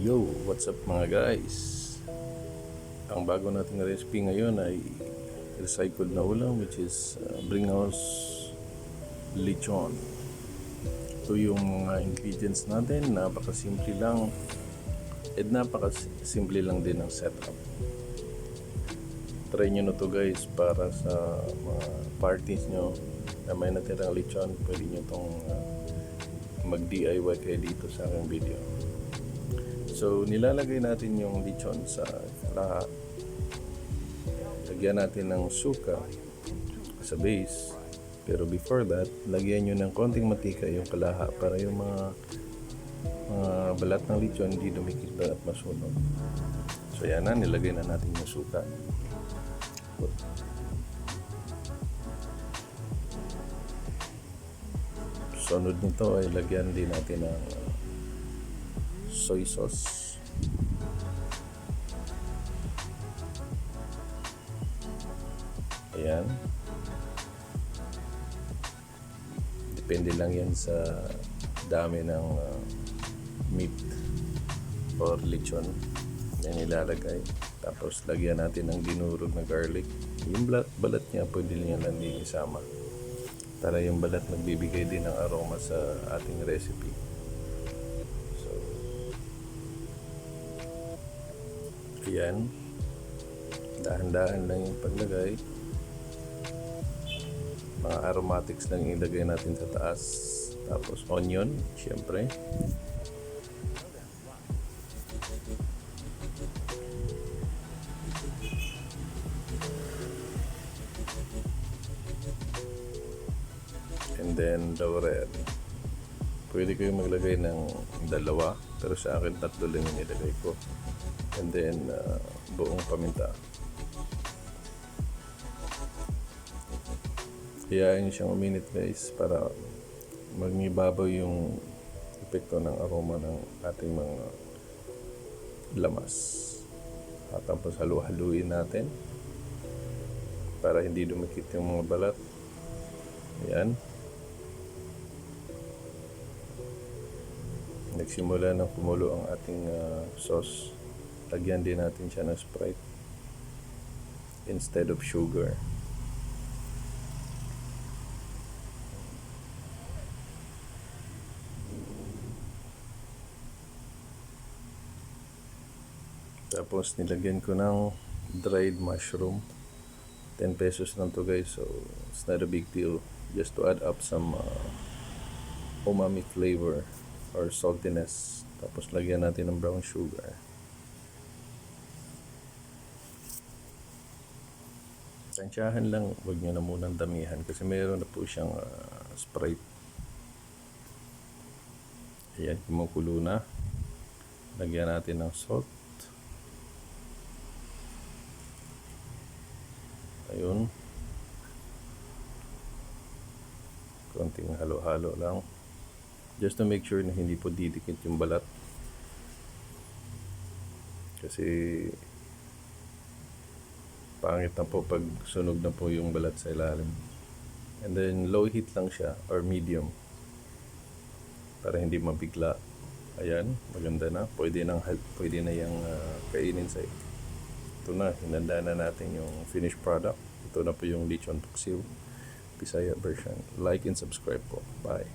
Yo, what's up mga guys? Ang bago nating recipe ngayon ay recycled na ulam, which is Bringhouse lechon. Ito yung mga ingredients natin, napakasimple lang at napakasimple lang din ang setup. Try nyo na to guys para sa mga parties nyo na may natirang lechon. Pwede nyo itong mag-DIY kayo dito sa aking video. So, nilalagay natin yung lechon sa lahat. Lagyan natin ng suka sa base. Pero before that, lagyan nyo ng konting matika yung kalaha para yung mga balat ng lechon hindi dumikit at masunog. So, yan na. Nilagay na natin yung suka. Sunod nito ay lagyan din natin ng soy sauce. Ayan. Depende lang yan sa dami ng meat or lechon yan ilalagay. Tapos lagyan natin ng dinurog na garlic. Yung balat niya pwede niya lang din isama para yung balat nagbibigay din ng aroma sa ating recipe. Ayan, dahan-dahan lang yung paglagay. Mga aromatics lang yung ilagay natin sa taas. Tapos onion, syempre. And then laurel. Pwede kayong maglagay ng dalawa, pero sa akin tatlo lang yung nilagay ko. And then buong paminta. Iyain nyo siyang uminit guys para magnibabaw yung epekto ng aroma ng ating mga lamas. At tapos halu-haluin natin para hindi dumikit yung mga balat. Ayan. Nagsimula na kumulo ang ating sauce. Lagyan din natin siya ng Sprite instead of sugar. Tapos nilagyan ko ng dried mushroom. 10 pesos lang to guys, so it's not a big deal. Just to add up some umami flavor or saltiness. Tapos lagyan natin ng brown sugar. Tansyahan lang, huwag nyo na munang damihan kasi mayroon na po siyang Sprite. Ayan, kumukulo na. Lagyan natin ng salt. Ayun. Konting halo-halo lang. Just to make sure na hindi po didikit yung balat. Kasi pangit na po pag sunog na po yung balat sa ilalim. And then low heat lang siya or medium para hindi mabigla. Ayan, maganda na. Pwede na yung kainin sa ito. Ito na, hinanda na natin yung finished product. Ito na po yung lechon paksiw Bisaya version. Like and subscribe po. Bye.